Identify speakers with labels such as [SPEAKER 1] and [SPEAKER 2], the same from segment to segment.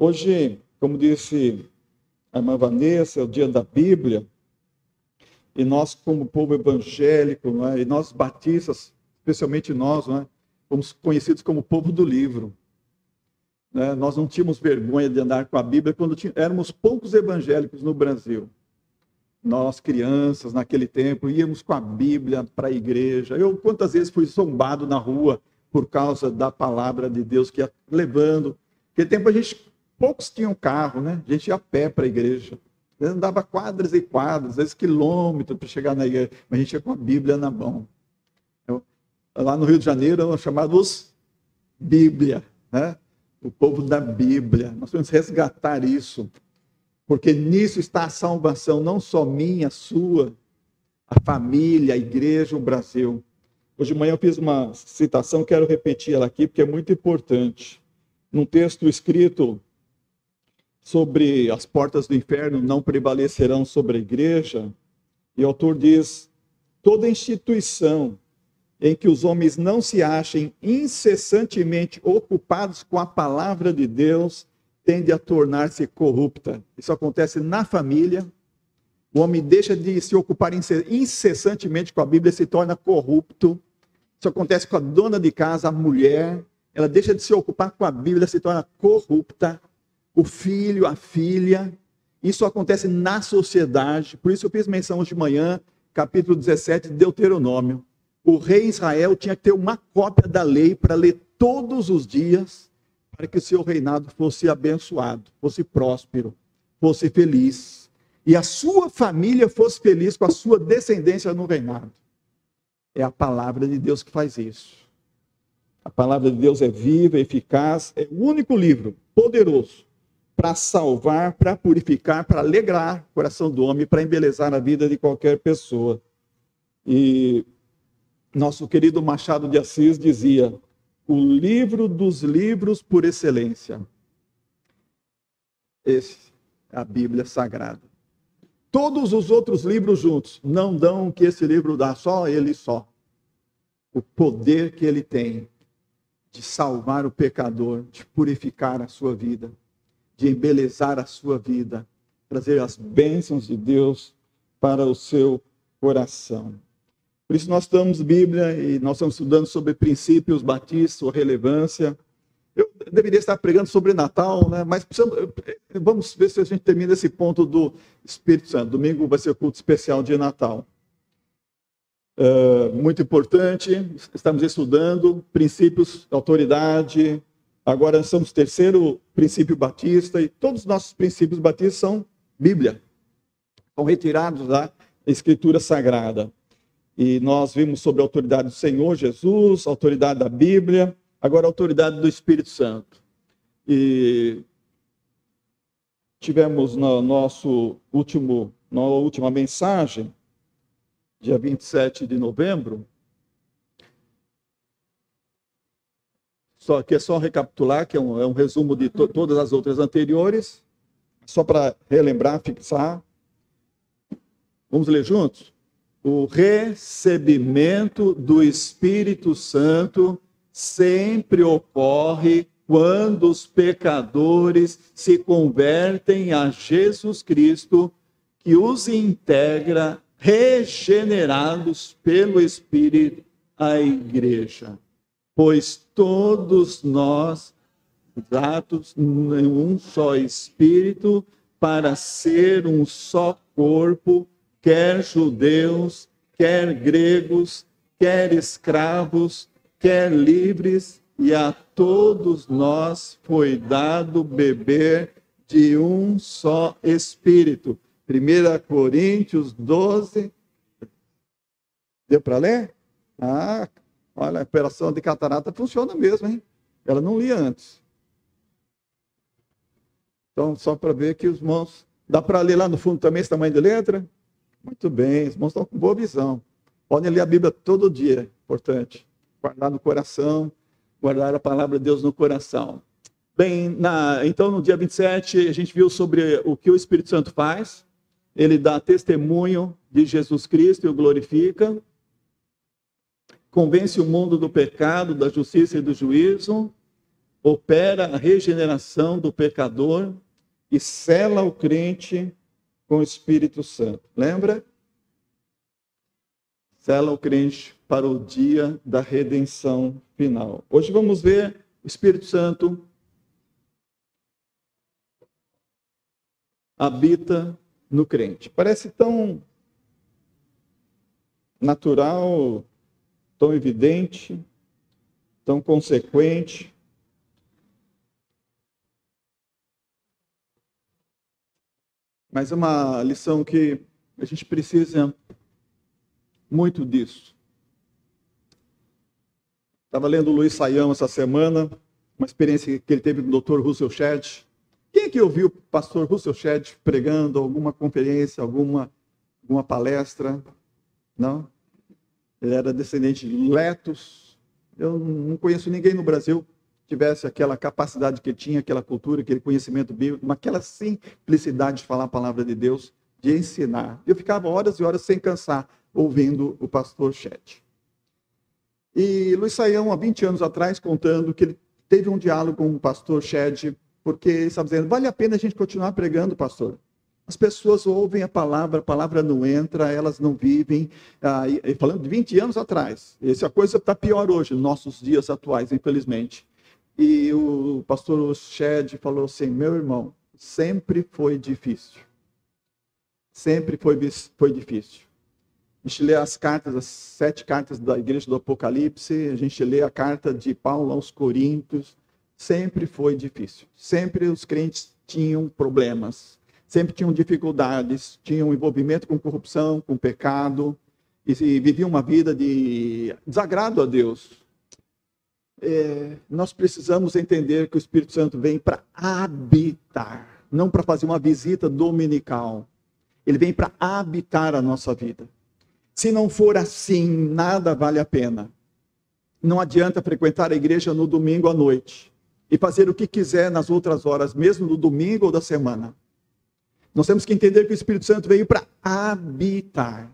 [SPEAKER 1] Hoje, como disse a irmã Vanessa, é o dia da Bíblia, e nós, como povo evangélico, não é? E nós batistas, especialmente nós, não é? Fomos conhecidos como povo do livro. Né? Nós não tínhamos vergonha de andar com a Bíblia quando éramos poucos evangélicos no Brasil. Nós, crianças, naquele tempo, íamos com a Bíblia para a igreja. Eu, quantas vezes fui zombado na rua por causa da palavra de Deus que ia levando. Naquele tempo, poucos tinham carro, né? A gente ia a pé para a igreja. Andava quadras e quadras, às vezes quilômetros para chegar na igreja, mas a gente ia com a Bíblia na mão. Lá no Rio de Janeiro, eram chamados Bíblia, né? O povo da Bíblia. Nós temos que resgatar isso, porque nisso está a salvação, não só minha, sua, a família, a igreja, o Brasil. Hoje de manhã eu fiz uma citação, quero repetir ela aqui, porque é muito importante. Num texto escrito sobre as portas do inferno não prevalecerão sobre a igreja, e o autor diz: toda instituição em que os homens não se achem incessantemente ocupados com a palavra de Deus tende a tornar-se corrupta. Isso acontece na família. O homem deixa de se ocupar incessantemente com a Bíblia e se torna corrupto. Isso acontece com a dona de casa, a mulher. Ela deixa de se ocupar com a Bíblia e se torna corrupta. O filho, a filha. Isso acontece na sociedade. Por isso eu fiz menção hoje de manhã, capítulo 17 de Deuteronômio. O rei Israel tinha que ter uma cópia da lei para ler todos os dias, para que o seu reinado fosse abençoado, fosse próspero, fosse feliz. E a sua família fosse feliz com a sua descendência no reinado. É a palavra de Deus que faz isso. A palavra de Deus é viva, eficaz, é o único livro poderoso para salvar, para purificar, para alegrar o coração do homem, para embelezar a vida de qualquer pessoa. E nosso querido Machado de Assis dizia: o livro dos livros por excelência. Esse é a Bíblia Sagrada. Todos os outros livros juntos não dão o que esse livro dá, só ele só. O poder que ele tem de salvar o pecador, de purificar a sua vida, de embelezar a sua vida, trazer as bênçãos de Deus para o seu coração. Por isso nós estamos Bíblia e nós estamos estudando sobre princípios batistas, sua relevância. Eu deveria estar pregando sobre Natal, né? Mas vamos ver se a gente termina esse ponto do Espírito Santo. Domingo vai ser o culto especial de Natal. Muito importante, estamos estudando princípios, autoridade. Agora estamos no terceiro princípio batista e todos os nossos princípios batistas são Bíblia. São retirados da Escritura Sagrada. E nós vimos sobre a autoridade do Senhor Jesus, a autoridade da Bíblia, agora a autoridade do Espírito Santo. E tivemos na última mensagem, dia 27 de novembro, que é só recapitular, que é um resumo de todas as outras anteriores, só para relembrar, fixar. Vamos ler juntos? O recebimento do Espírito Santo sempre ocorre quando os pecadores se convertem a Jesus Cristo, que os integra, regenerados pelo Espírito, à igreja. Pois todos nós, dados em um só Espírito, para ser um só corpo, quer judeus, quer gregos, quer escravos, quer livres, e a todos nós foi dado beber de um só Espírito. 1 Coríntios 12. Deu para ler? Olha, a operação de catarata funciona mesmo, hein? Ela não lia antes. Então, só para ver que os irmãos... Dá para ler lá no fundo também esse tamanho de letra? Muito bem, os irmãos estão com boa visão. Podem ler a Bíblia todo dia, importante. Guardar no coração, guardar a palavra de Deus no coração. Bem, então no dia 27 a gente viu sobre o que o Espírito Santo faz. Ele dá testemunho de Jesus Cristo e o glorifica. Convence o mundo do pecado, da justiça e do juízo. opera a regeneração do pecador e sela o crente com o Espírito Santo. Lembra? Sela o crente para o dia da redenção final. Hoje vamos ver o Espírito Santo habita no crente. Parece tão natural, tão evidente, tão consequente. Mas é uma lição que a gente precisa muito disso. Estava lendo o Luiz Saião essa semana, uma experiência que ele teve com o Dr. Russell Shedd. Quem é que ouviu o pastor Russell Shedd pregando alguma conferência, alguma palestra? Não? Ele era descendente de Letos. Eu não conheço ninguém no Brasil que tivesse aquela capacidade que ele tinha, aquela cultura, aquele conhecimento bíblico, aquela simplicidade de falar a palavra de Deus, de ensinar. Eu ficava horas e horas sem cansar ouvindo o pastor Shedd. E Luiz Saião, há 20 anos atrás, contando que ele teve um diálogo com o pastor Shedd, porque ele estava dizendo, vale a pena a gente continuar pregando, pastor. As pessoas ouvem a palavra não entra, elas não vivem. Falando de 20 anos atrás, essa coisa está pior hoje, nos nossos dias atuais, infelizmente. E o pastor Shedd falou assim, meu irmão, sempre foi difícil. Sempre foi difícil. A gente lê as cartas, as 7 cartas da igreja do Apocalipse, a gente lê a carta de Paulo aos Coríntios, sempre foi difícil. Sempre os crentes tinham problemas, sempre tinham dificuldades, tinham envolvimento com corrupção, com pecado, e viviam uma vida de desagrado a Deus. Nós precisamos entender que o Espírito Santo vem para habitar, não para fazer uma visita dominical. Ele vem para habitar a nossa vida. Se não for assim, nada vale a pena. Não adianta frequentar a igreja no domingo à noite e fazer o que quiser nas outras horas, mesmo no domingo ou da semana. Nós temos que entender que o Espírito Santo veio para habitar.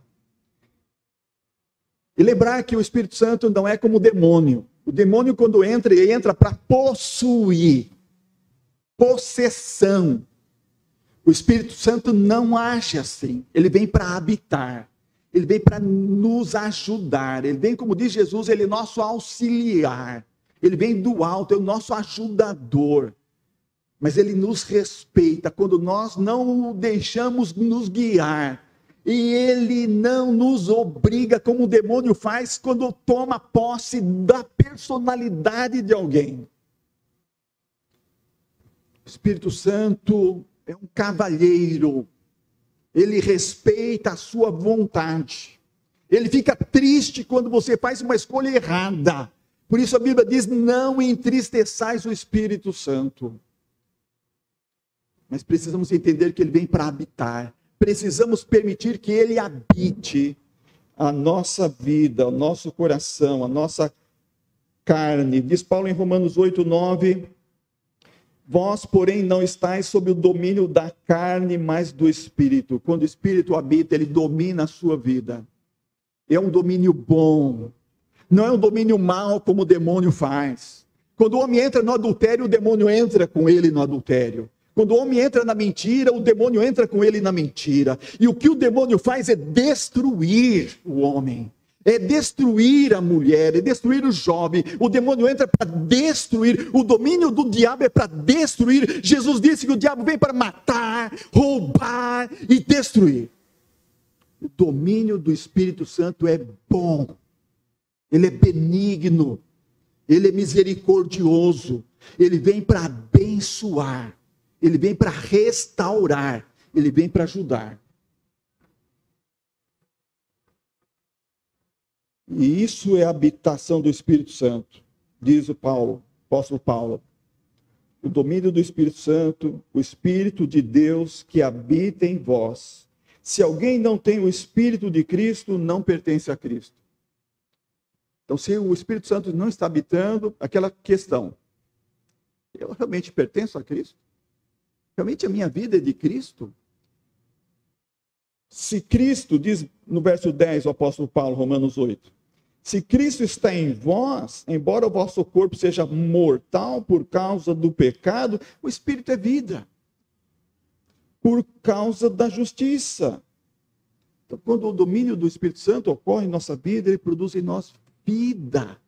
[SPEAKER 1] E lembrar que o Espírito Santo não é como o demônio. O demônio, quando entra, ele entra para possuir. Possessão. O Espírito Santo não age assim. Ele vem para habitar. Ele vem para nos ajudar. Ele vem, como diz Jesus, ele é nosso auxiliar. Ele vem do alto, é o nosso ajudador. Mas ele nos respeita quando nós não o deixamos nos guiar. E ele não nos obriga, como o demônio faz quando toma posse da personalidade de alguém. O Espírito Santo é um cavalheiro. Ele respeita a sua vontade. Ele fica triste quando você faz uma escolha errada. Por isso a Bíblia diz, não entristeçais o Espírito Santo. Mas precisamos entender que ele vem para habitar. Precisamos permitir que ele habite a nossa vida, o nosso coração, a nossa carne. Diz Paulo em Romanos 8:9, vós, porém, não estáis sob o domínio da carne, mas do Espírito. Quando o Espírito habita, ele domina a sua vida. É um domínio bom. Não é um domínio mau como o demônio faz. Quando o homem entra no adultério, o demônio entra com ele no adultério. Quando o homem entra na mentira, o demônio entra com ele na mentira. E o que o demônio faz é destruir o homem. É destruir a mulher, é destruir o jovem. O demônio entra para destruir. O domínio do diabo é para destruir. Jesus disse que o diabo vem para matar, roubar e destruir. O domínio do Espírito Santo é bom. Ele é benigno. Ele é misericordioso. Ele vem para abençoar. Ele vem para restaurar. Ele vem para ajudar. E isso é a habitação do Espírito Santo, diz o apóstolo Paulo. O domínio do Espírito Santo, o Espírito de Deus que habita em vós. Se alguém não tem o Espírito de Cristo, não pertence a Cristo. Então, se o Espírito Santo não está habitando, aquela questão, eu realmente pertenço a Cristo? Realmente a minha vida é de Cristo? Se Cristo, diz no verso 10 o apóstolo Paulo, Romanos 8, Se Cristo está em vós, embora o vosso corpo seja mortal por causa do pecado, o Espírito é vida. Por causa da justiça. Então, quando o domínio do Espírito Santo ocorre em nossa vida, ele produz em nós vida.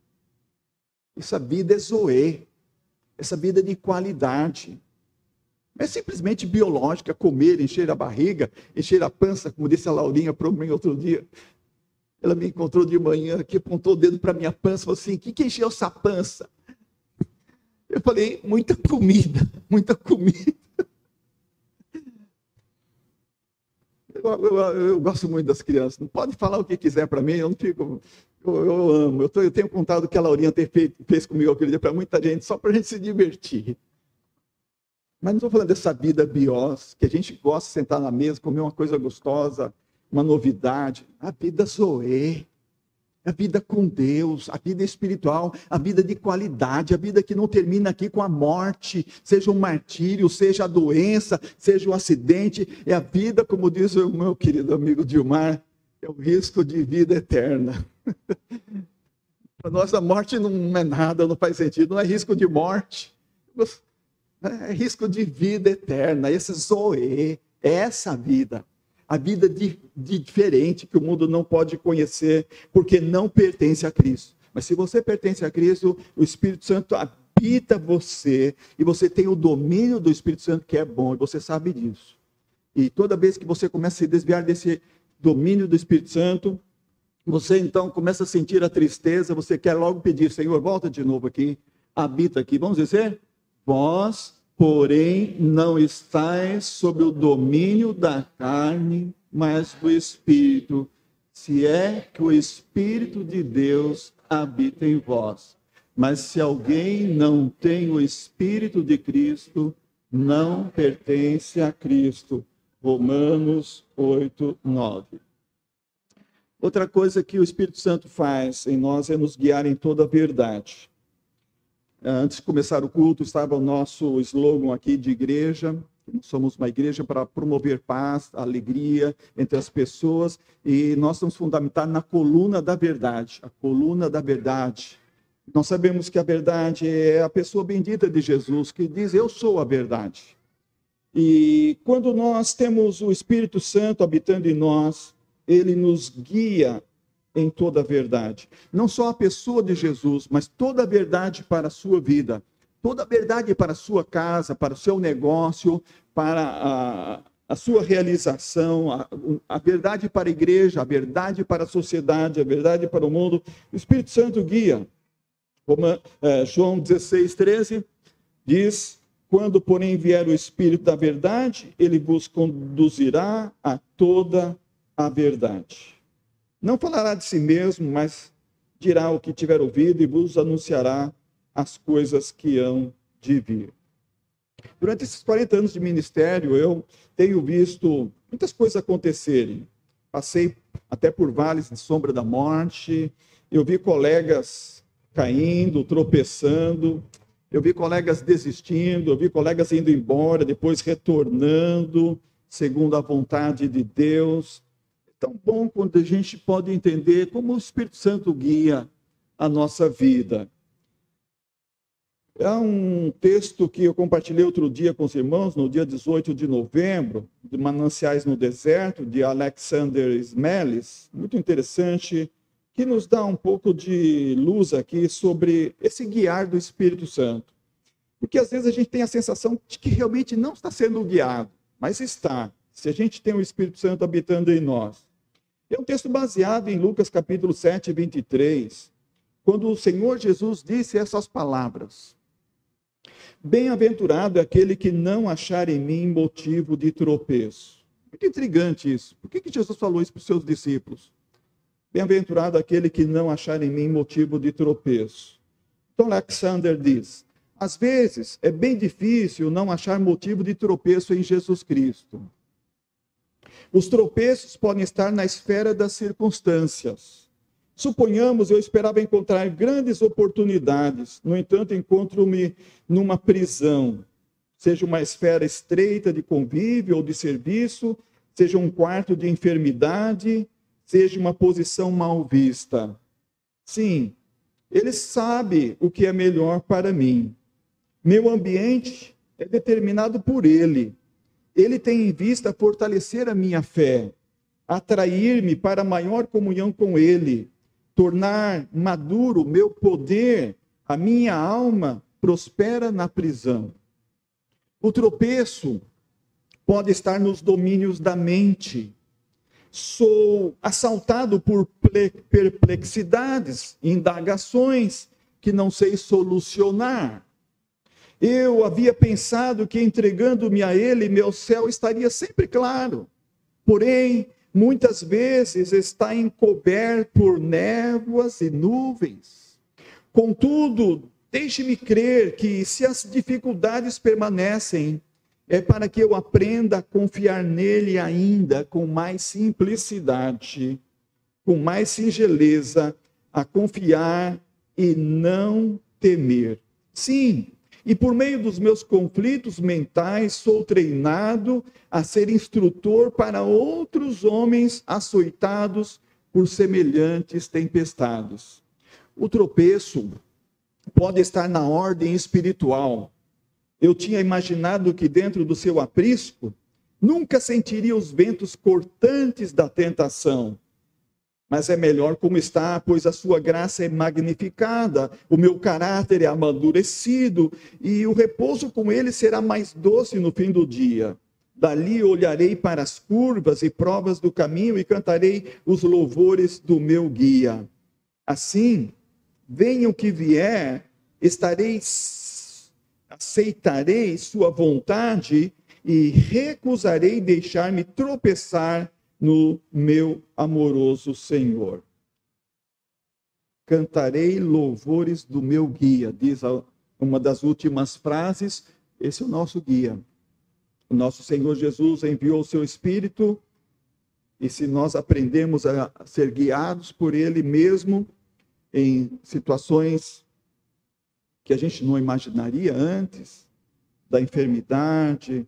[SPEAKER 1] Essa vida é zoe. Essa vida de qualidade. Não é simplesmente biológica, comer, encher a barriga, encher a pança, como disse a Laurinha para mim outro dia. Ela me encontrou de manhã aqui, apontou o dedo para a minha pança e falou assim: o que encheu essa pança? Eu falei: muita comida, muita comida. Eu gosto muito das crianças, não pode falar o que quiser para mim, eu não fico. Eu amo, eu tenho contado o que a Laurinha fez comigo aquele dia para muita gente, só para a gente se divertir. Mas não estou falando dessa vida biós, que a gente gosta de sentar na mesa, comer uma coisa gostosa, uma novidade. A vida zoe, a vida com Deus, a vida espiritual, a vida de qualidade, a vida que não termina aqui com a morte, seja um martírio, seja a doença, seja um acidente. É a vida, como diz o meu querido amigo Dilmar, é o risco de vida eterna. Para nós a morte não é nada, não faz sentido, não é risco de morte, é risco de vida eterna. Esse zoe, é essa vida. A vida diferente que o mundo não pode conhecer, porque não pertence a Cristo. Mas se você pertence a Cristo, o Espírito Santo habita você, e você tem o domínio do Espírito Santo, que é bom, e você sabe disso. E toda vez que você começa a se desviar desse domínio do Espírito Santo, você então começa a sentir a tristeza, você quer logo pedir: Senhor, volta de novo aqui, habita aqui. Vamos dizer: vós, porém, não estáis sob o domínio da carne, mas do Espírito, se é que o Espírito de Deus habita em vós. Mas se alguém não tem o Espírito de Cristo, não pertence a Cristo. Romanos 8, 9. Outra coisa que o Espírito Santo faz em nós é nos guiar em toda a verdade. Antes de começar o culto, estava o nosso slogan aqui de igreja. Nós somos uma igreja para promover paz, alegria entre as pessoas. E nós estamos fundamentados na coluna da verdade. A coluna da verdade. Nós sabemos que a verdade é a pessoa bendita de Jesus, que diz: eu sou a verdade. E quando nós temos o Espírito Santo habitando em nós, ele nos guia em toda a verdade. Não só a pessoa de Jesus, mas toda a verdade para a sua vida. Toda a verdade para a sua casa, para o seu negócio, para a sua realização, a verdade para a igreja, a verdade para a sociedade, a verdade para o mundo. O Espírito Santo guia. Como João 16, 13 diz: quando, porém, vier o Espírito da verdade, ele vos conduzirá a toda a verdade. Não falará de si mesmo, mas dirá o que tiver ouvido e vos anunciará as coisas que hão de vir. Durante esses 40 anos de ministério, eu tenho visto muitas coisas acontecerem. Passei até por vales de sombra da morte, eu vi colegas caindo, tropeçando, eu vi colegas desistindo, eu vi colegas indo embora, depois retornando, segundo a vontade de Deus. Tão bom quando a gente pode entender como o Espírito Santo guia a nossa vida. É um texto que eu compartilhei outro dia com os irmãos, no dia 18 de novembro, de Mananciais no Deserto, de Alexander Smelis, muito interessante, que nos dá um pouco de luz aqui sobre esse guiar do Espírito Santo. Porque às vezes a gente tem a sensação de que realmente não está sendo guiado, mas está, se a gente tem o Espírito Santo habitando em nós. É um texto baseado em Lucas capítulo 7, 23, quando o Senhor Jesus disse essas palavras: bem-aventurado é aquele que não achar em mim motivo de tropeço. Muito intrigante isso. Por que Jesus falou isso para os seus discípulos? Bem-aventurado aquele que não achar em mim motivo de tropeço. Então Alexander diz: às vezes é bem difícil não achar motivo de tropeço em Jesus Cristo. Os tropeços podem estar na esfera das circunstâncias. Suponhamos, eu esperava encontrar grandes oportunidades, no entanto, encontro-me numa prisão, seja uma esfera estreita de convívio ou de serviço, seja um quarto de enfermidade, seja uma posição mal vista. Sim, Ele sabe o que é melhor para mim. Meu ambiente é determinado por Ele. Ele tem em vista fortalecer a minha fé, atrair-me para maior comunhão com Ele, tornar maduro o meu poder, a minha alma prospera na prisão. O tropeço pode estar nos domínios da mente. Sou assaltado por perplexidades, indagações que não sei solucionar. Eu havia pensado que entregando-me a Ele, meu céu estaria sempre claro. Porém, muitas vezes está encoberto por névoas e nuvens. Contudo, deixe-me crer que se as dificuldades permanecem, é para que eu aprenda a confiar nele ainda com mais simplicidade, com mais singeleza, a confiar e não temer. Sim, e por meio dos meus conflitos mentais, sou treinado a ser instrutor para outros homens açoitados por semelhantes tempestades. O tropeço pode estar na ordem espiritual. Eu tinha imaginado que dentro do seu aprisco nunca sentiria os ventos cortantes da tentação. Mas é melhor como está, pois a sua graça é magnificada, o meu caráter é amadurecido, e o repouso com ele será mais doce no fim do dia. Dali olharei para as curvas e provas do caminho e cantarei os louvores do meu guia. Assim, venha o que vier, aceitarei sua vontade e recusarei deixar-me tropeçar no meu amoroso Senhor. Cantarei louvores do meu guia, diz uma das últimas frases. Esse é o nosso guia. O nosso Senhor Jesus enviou o seu Espírito, e se nós aprendemos a ser guiados por Ele mesmo, em situações que a gente não imaginaria antes, da enfermidade,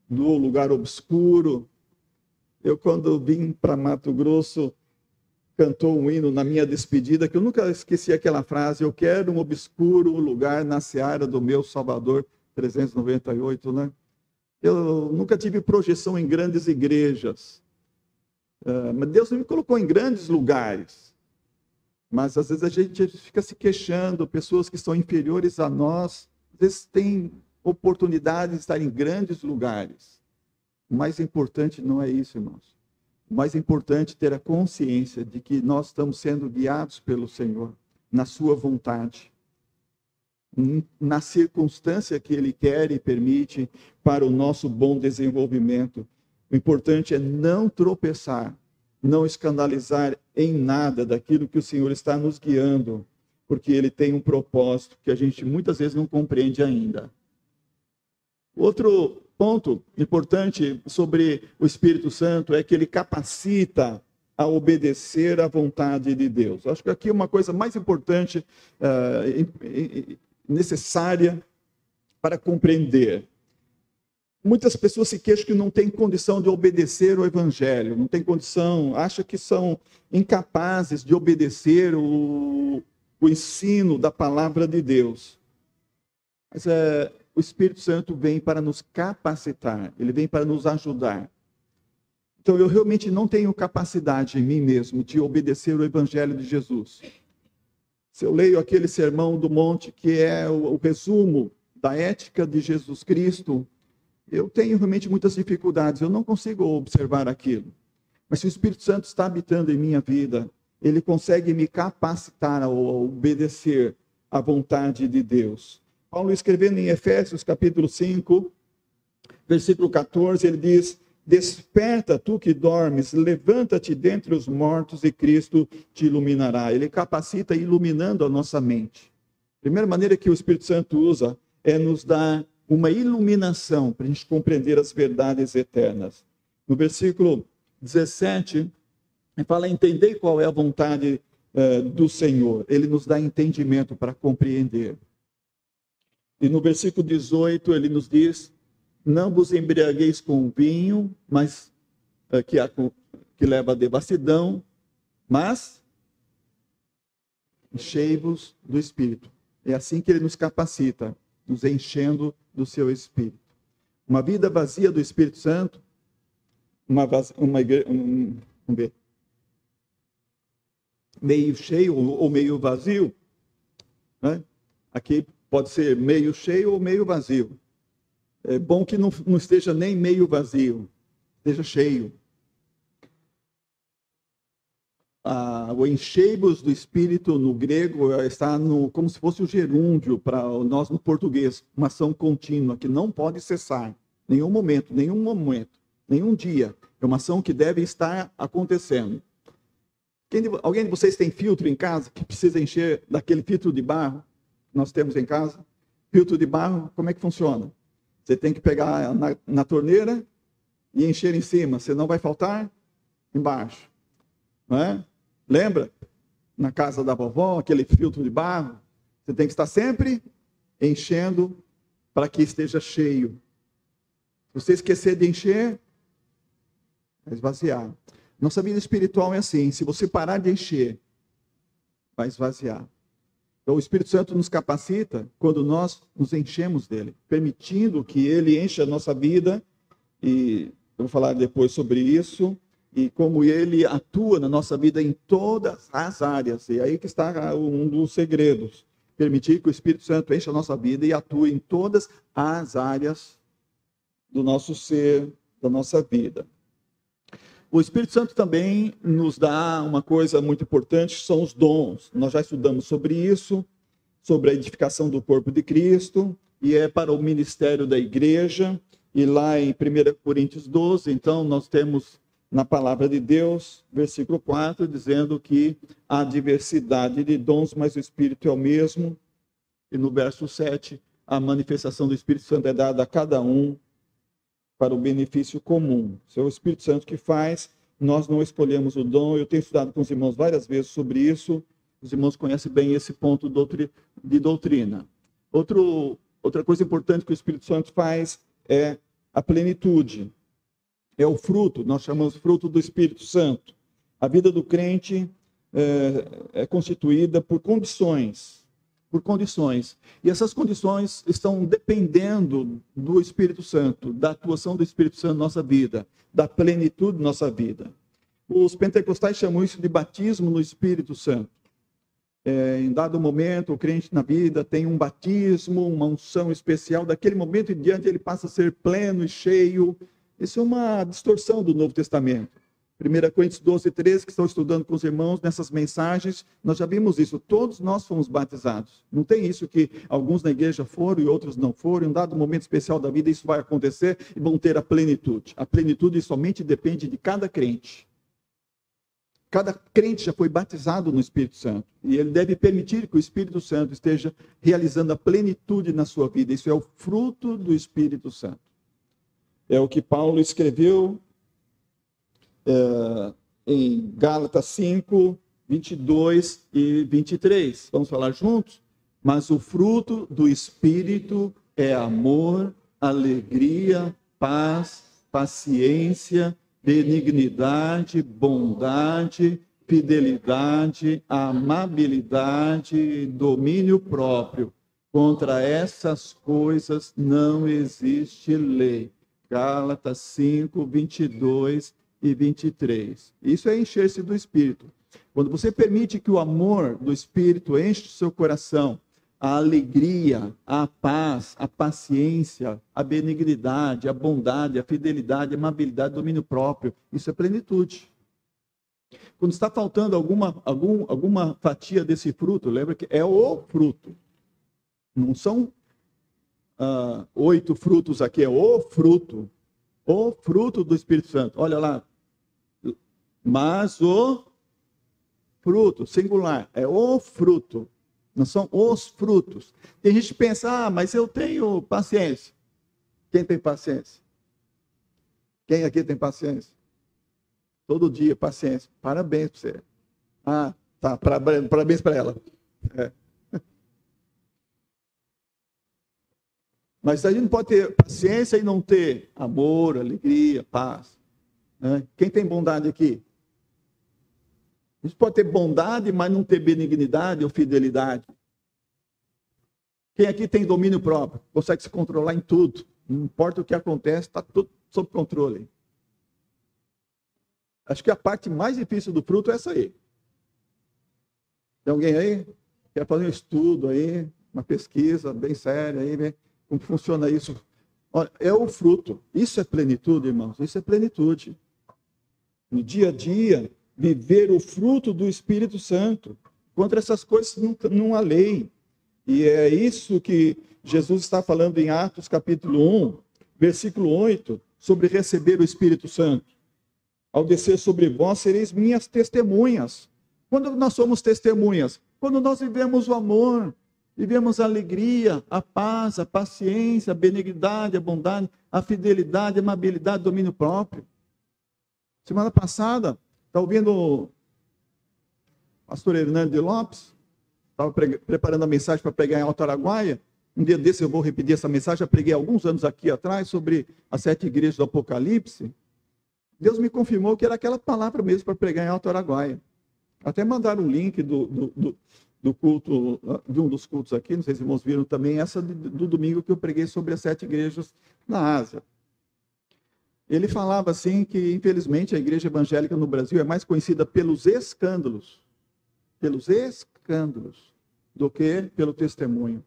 [SPEAKER 1] no lugar obscuro. Eu, quando vim para Mato Grosso, cantou um hino na minha despedida, que eu nunca esqueci aquela frase: eu quero um obscuro lugar na seara do meu Salvador, 398, né? Eu nunca tive projeção em grandes igrejas, mas Deus me colocou em grandes lugares. Mas às vezes a gente fica se queixando, pessoas que são inferiores a nós, às vezes têm oportunidade de estar em grandes lugares. O mais importante não é isso, irmãos. O mais importante é ter a consciência de que nós estamos sendo guiados pelo Senhor, na sua vontade, na circunstância que Ele quer e permite para o nosso bom desenvolvimento. O importante é não tropeçar, não escandalizar em nada daquilo que o Senhor está nos guiando, porque Ele tem um propósito que a gente muitas vezes não compreende ainda. Outro ponto importante sobre o Espírito Santo é que ele capacita a obedecer à vontade de Deus. Acho que aqui uma coisa mais importante, necessária para compreender. Muitas pessoas se queixam que não têm condição de obedecer o Evangelho, não têm condição, acham que são incapazes de obedecer o ensino da palavra de Deus. Mas o Espírito Santo vem para nos capacitar, ele vem para nos ajudar. Então, eu realmente não tenho capacidade em mim mesmo de obedecer o Evangelho de Jesus. Se eu leio aquele sermão do monte, que é o resumo da ética de Jesus Cristo, eu tenho realmente muitas dificuldades, eu não consigo observar aquilo. Mas se o Espírito Santo está habitando em minha vida, ele consegue me capacitar a obedecer à vontade de Deus. Paulo, escrevendo em Efésios, capítulo 5, versículo 14, ele diz: desperta, tu que dormes, levanta-te dentre os mortos e Cristo te iluminará. Ele capacita iluminando a nossa mente. A primeira maneira que o Espírito Santo usa é nos dar uma iluminação para a gente compreender as verdades eternas. No versículo 17, ele fala: entender qual é a vontade do Senhor. Ele nos dá entendimento para compreender. E no versículo 18, ele nos diz: não vos embriagueis com vinho, mas que leva à devassidão, mas enchei-vos do Espírito. É assim que ele nos capacita, nos enchendo do seu Espírito. Uma vida vazia do Espírito Santo, vamos ver, meio cheio ou meio vazio, né? Aqui pode ser meio cheio ou meio vazio. É bom que não esteja nem meio vazio, esteja cheio. O enchei-vos do Espírito no grego está como se fosse o gerúndio para nós no português, uma ação contínua que não pode cessar, nenhum momento, nenhum dia. É uma ação que deve estar acontecendo. Alguém de vocês tem filtro em casa que precisa encher daquele filtro de barro que nós temos em casa? Filtro de barro, como é que funciona? Você tem que pegar na torneira e encher em cima, senão vai faltar embaixo. Não é? Lembra? Na casa da vovó, aquele filtro de barro, você tem que estar sempre enchendo para que esteja cheio. Se você esquecer de encher, vai esvaziar. Nossa vida espiritual é assim, se você parar de encher, vai esvaziar. Então o Espírito Santo nos capacita quando nós nos enchemos dele, permitindo que ele encha a nossa vida, e eu vou falar depois sobre isso, e como ele atua na nossa vida em todas as áreas. E aí que está um dos segredos. Permitir que o Espírito Santo encha a nossa vida e atue em todas as áreas do nosso ser, da nossa vida. O Espírito Santo também nos dá uma coisa muito importante, que são os dons. Nós já estudamos sobre isso, sobre a edificação do corpo de Cristo, e é para o ministério da igreja. E lá em 1 Coríntios 12, então, nós temos na palavra de Deus, versículo 4, dizendo que há diversidade de dons, mas o Espírito é o mesmo. E no verso 7, a manifestação do Espírito Santo é dada a cada um para o benefício comum. Isso é o Espírito Santo que faz, nós não escolhemos o dom. Eu tenho estudado com os irmãos várias vezes sobre isso. Os irmãos conhecem bem esse ponto de doutrina. Outra coisa importante que o Espírito Santo faz é a plenitude. É o fruto, nós chamamos de fruto do Espírito Santo. A vida do crente é constituída por condições. E essas condições estão dependendo do Espírito Santo, da atuação do Espírito Santo na nossa vida, da plenitude da nossa vida. Os pentecostais chamam isso de batismo no Espírito Santo. Em dado momento, o crente na vida tem um batismo, uma unção especial. Daquele momento em diante, ele passa a ser pleno e cheio. Isso é uma distorção do Novo Testamento. 1 Coríntios 12, 13, que estão estudando com os irmãos nessas mensagens, nós já vimos isso. Todos nós fomos batizados. Não tem isso que alguns na igreja foram e outros não foram. Em um dado momento especial da vida, isso vai acontecer e vão ter a plenitude. A plenitude somente depende de cada crente. Cada crente já foi batizado no Espírito Santo. E ele deve permitir que o Espírito Santo esteja realizando a plenitude na sua vida. Isso é o fruto do Espírito Santo. É o que Paulo escreveu em Gálatas 5, 22 e 23. Vamos falar juntos? Mas o fruto do Espírito é amor, alegria, paz, paciência, benignidade, bondade, fidelidade, amabilidade, domínio próprio. Contra essas coisas não existe lei. Gálatas 5, 22 e 23. Isso é encher-se do Espírito. Quando você permite que o amor do Espírito enche o seu coração, a alegria, a paz, a paciência, a benignidade, a bondade, a fidelidade, a amabilidade, domínio próprio, isso é plenitude. Quando está faltando alguma fatia desse fruto, lembra que é o fruto. Não são 8 frutos aqui, é o fruto do Espírito Santo. Olha lá, mas o fruto, singular, é o fruto, não são os frutos. Tem gente que pensa, mas eu tenho paciência. Quem tem paciência? Quem aqui tem paciência? Todo dia, paciência. Parabéns para você. Tá, parabéns para ela. Mas a gente não pode ter paciência e não ter amor, alegria, paz. Quem tem bondade aqui? A gente pode ter bondade, mas não ter benignidade ou fidelidade. Quem aqui tem domínio próprio, consegue se controlar em tudo. Não importa o que acontece, está tudo sob controle. Acho que a parte mais difícil do fruto é essa aí. Tem alguém aí? Quer fazer um estudo aí, uma pesquisa bem séria aí, né? Como funciona isso? Olha, é o fruto. Isso é plenitude, irmãos. Isso é plenitude. No dia a dia, viver o fruto do Espírito Santo. Contra essas coisas não há lei. E é isso que Jesus está falando em Atos capítulo 1, versículo 8, sobre receber o Espírito Santo. Ao descer sobre vós, sereis minhas testemunhas. Quando nós somos testemunhas? Quando nós vivemos o amor, vivemos a alegria, a paz, a paciência, a benignidade, a bondade, a fidelidade, a amabilidade, o domínio próprio. Semana passada, estava ouvindo o pastor Hernando de Lopes, estava preparando a mensagem para pregar em Alto Araguaia. Um dia desse eu vou repetir essa mensagem, já preguei alguns anos aqui atrás sobre as 7 igrejas do Apocalipse. Deus me confirmou que era aquela palavra mesmo para pregar em Alto Araguaia. Até mandaram um link do culto, de um dos cultos aqui, não sei se os irmãos viram também, essa do domingo que eu preguei sobre as 7 igrejas na Ásia. Ele falava assim que, infelizmente, a igreja evangélica no Brasil é mais conhecida pelos escândalos, do que pelo testemunho.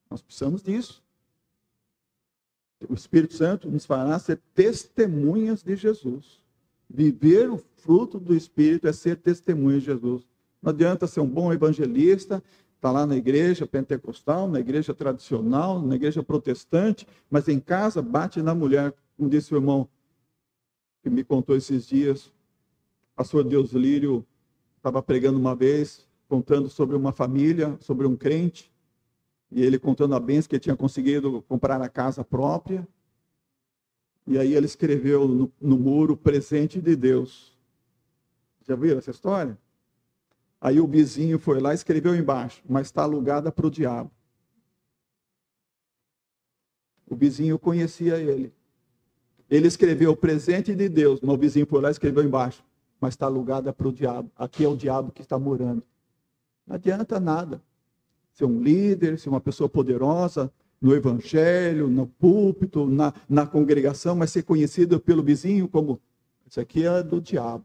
[SPEAKER 1] Nós precisamos disso. O Espírito Santo nos fará ser testemunhas de Jesus. Viver o fruto do Espírito é ser testemunha de Jesus. Não adianta ser um bom evangelista, estar lá na igreja pentecostal, na igreja tradicional, na igreja protestante, mas em casa bate na mulher. Como disse o irmão que me contou esses dias, o pastor Deus Lírio estava pregando uma vez, contando sobre uma família, sobre um crente, e ele contando a bênção que ele tinha conseguido comprar a casa própria. E aí ele escreveu no muro, presente de Deus. Já viram essa história? Aí o vizinho foi lá e escreveu embaixo, mas está alugada para o diabo. O vizinho conhecia ele. Ele escreveu presente de Deus, mas o vizinho foi lá e escreveu embaixo, mas está alugada para o diabo. Aqui é o diabo que está morando. Não adianta nada. Ser um líder, ser uma pessoa poderosa no evangelho, no púlpito, na congregação, mas ser conhecido pelo vizinho como, isso aqui é do diabo.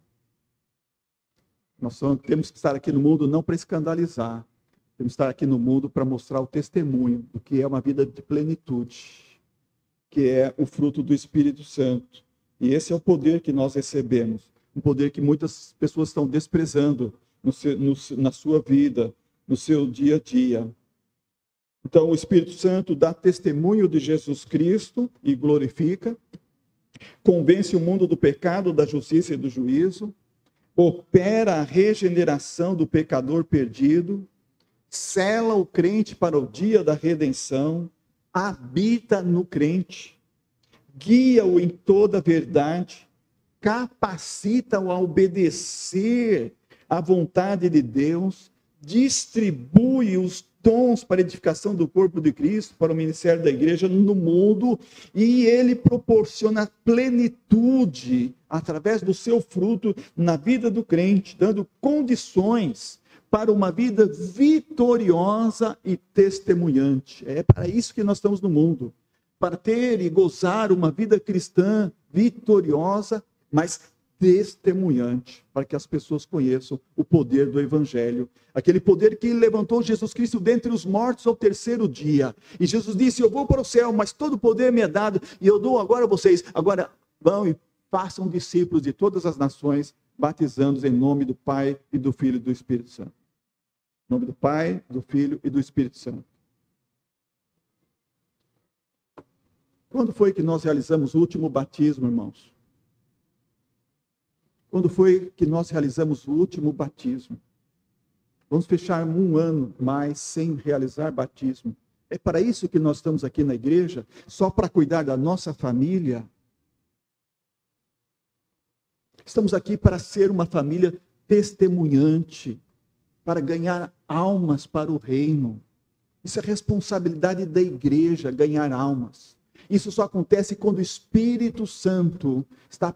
[SPEAKER 1] Nós temos que estar aqui no mundo não para escandalizar, temos que estar aqui no mundo para mostrar o testemunho do que é uma vida de plenitude, que é o fruto do Espírito Santo. E esse é o poder que nós recebemos, um poder que muitas pessoas estão desprezando na sua vida, no seu dia a dia. Então, o Espírito Santo dá testemunho de Jesus Cristo e glorifica, convence o mundo do pecado, da justiça e do juízo, opera a regeneração do pecador perdido, sela o crente para o dia da redenção, habita no crente, guia-o em toda a verdade, capacita-o a obedecer à vontade de Deus, distribui os dons para a edificação do corpo de Cristo, para o ministério da igreja no mundo, e ele proporciona plenitude através do seu fruto na vida do crente, dando condições para uma vida vitoriosa e testemunhante. É para isso que nós estamos no mundo, para ter e gozar uma vida cristã vitoriosa, mas testemunhante, para que as pessoas conheçam o poder do Evangelho. Aquele poder que levantou Jesus Cristo dentre os mortos ao 3º dia. E Jesus disse, eu vou para o céu, mas todo o poder me é dado, e eu dou agora a vocês. Agora vão e façam discípulos de todas as nações, batizando-os em nome do Pai, e do Filho e do Espírito Santo. Em nome do Pai, do Filho e do Espírito Santo. Quando foi que nós realizamos o último batismo, irmãos? Quando foi que nós realizamos o último batismo? Vamos fechar um ano mais sem realizar batismo. É para isso que nós estamos aqui na igreja? Só para cuidar da nossa família? Estamos aqui para ser uma família testemunhante, para ganhar almas para o reino. Isso é responsabilidade da igreja, ganhar almas. Isso só acontece quando o Espírito Santo está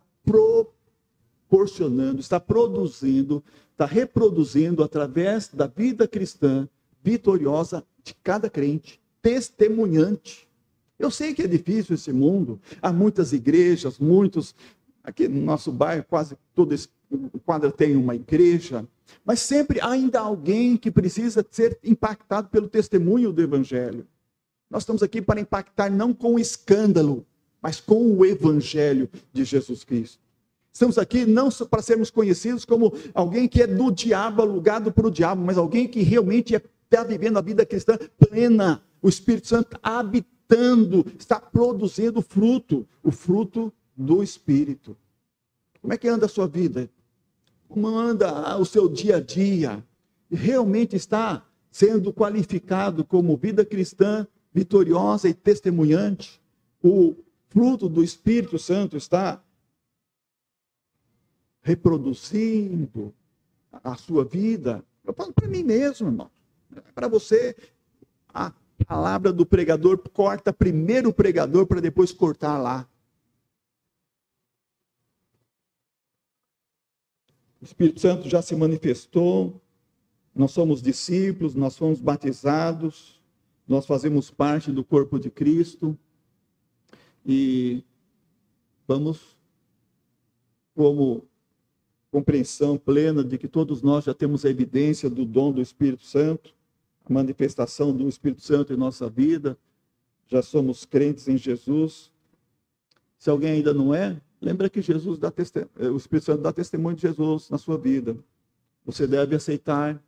[SPEAKER 1] porcionando, está produzindo, está reproduzindo através da vida cristã vitoriosa de cada crente, testemunhante. Eu sei que é difícil esse mundo, há muitas igrejas, aqui no nosso bairro, quase todo esse quadro tem uma igreja, mas sempre há ainda alguém que precisa ser impactado pelo testemunho do Evangelho. Nós estamos aqui para impactar não com escândalo, mas com o Evangelho de Jesus Cristo. Estamos aqui não para sermos conhecidos como alguém que é do diabo, alugado para o diabo, mas alguém que realmente está vivendo a vida cristã plena. O Espírito Santo habitando, está produzindo fruto, o fruto do Espírito. Como é que anda a sua vida? Como anda o seu dia a dia? Realmente está sendo qualificado como vida cristã vitoriosa e testemunhante? O fruto do Espírito Santo está reproduzindo a sua vida? Eu falo para mim mesmo, irmão. Para você, a palavra do pregador corta primeiro o pregador para depois cortar lá. O Espírito Santo já se manifestou, nós somos discípulos, nós fomos batizados, nós fazemos parte do corpo de Cristo e vamos, como compreensão plena de que todos nós já temos a evidência do dom do Espírito Santo, a manifestação do Espírito Santo em nossa vida, já somos crentes em Jesus. Se alguém ainda não é, lembra que o Espírito Santo dá testemunho de Jesus na sua vida. Você deve aceitar,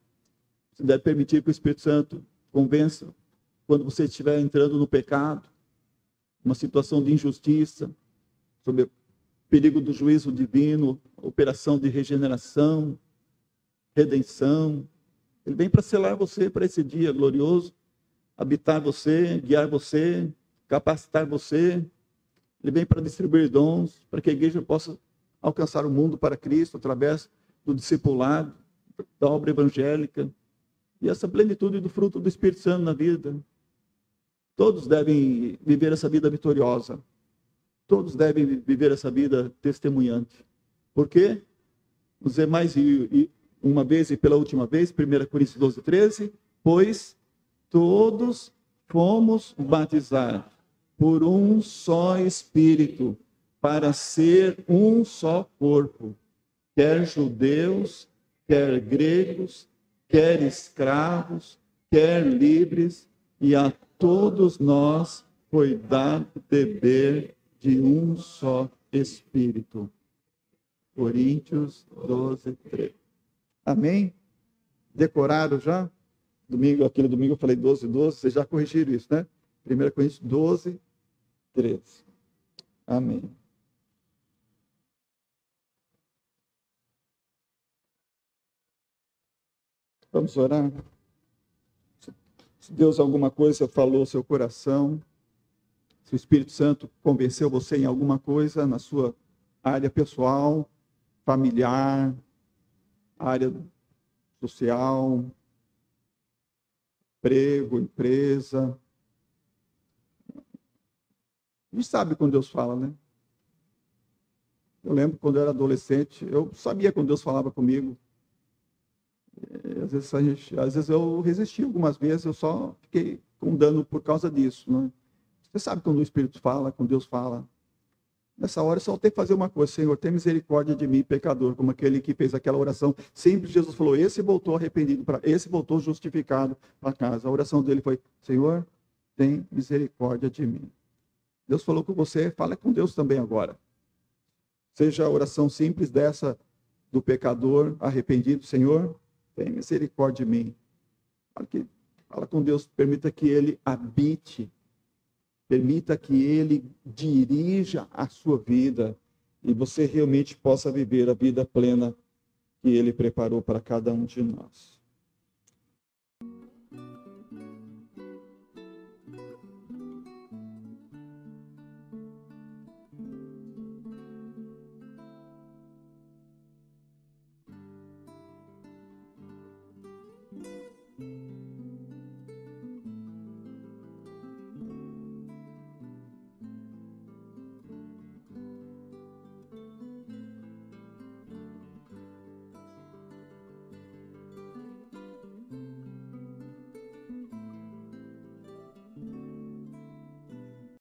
[SPEAKER 1] você deve permitir que o Espírito Santo convença quando você estiver entrando no pecado, uma situação de injustiça, sobre o perigo do juízo divino, operação de regeneração, redenção. Ele vem para selar você para esse dia glorioso, habitar você, guiar você, capacitar você. Ele vem para distribuir dons, para que a igreja possa alcançar o mundo para Cristo, através do discipulado, da obra evangélica, e essa plenitude do fruto do Espírito Santo na vida. Todos devem viver essa vida vitoriosa. Todos devem viver essa vida testemunhante. Por quê? Vou dizer mais uma vez e pela última vez, 1 Coríntios 12, 13, pois todos fomos batizados por um só Espírito, para ser um só corpo, quer judeus, quer gregos, quer escravos, quer livres, e a todos nós foi dado beber de um só Espírito. Coríntios 12, 13. Amém? Decoraram já? Aquele domingo eu falei 12, 12, vocês já corrigiram isso, né? 1 Coríntios 12, 13. Amém. Vamos orar? Se Deus alguma coisa falou ao seu coração, se o Espírito Santo convenceu você em alguma coisa na sua área pessoal, familiar, área social, emprego, empresa. A gente sabe quando Deus fala, né? Eu lembro quando eu era adolescente, eu sabia quando Deus falava comigo. Às vezes eu resisti, algumas vezes eu só fiquei com dano por causa disso, né? Você sabe quando o Espírito fala, quando Deus fala. Nessa hora, só tem que fazer uma coisa: Senhor, tem misericórdia de mim, pecador, como aquele que fez aquela oração. Sempre Jesus falou, esse voltou arrependido, esse voltou justificado para casa. A oração dele foi, Senhor, tem misericórdia de mim. Deus falou com você, fala com Deus também agora. Seja a oração simples dessa do pecador arrependido, Senhor, tem misericórdia de mim. Fala com Deus, permita que Ele habite, permita que Ele dirija a sua vida e você realmente possa viver a vida plena que Ele preparou para cada um de nós.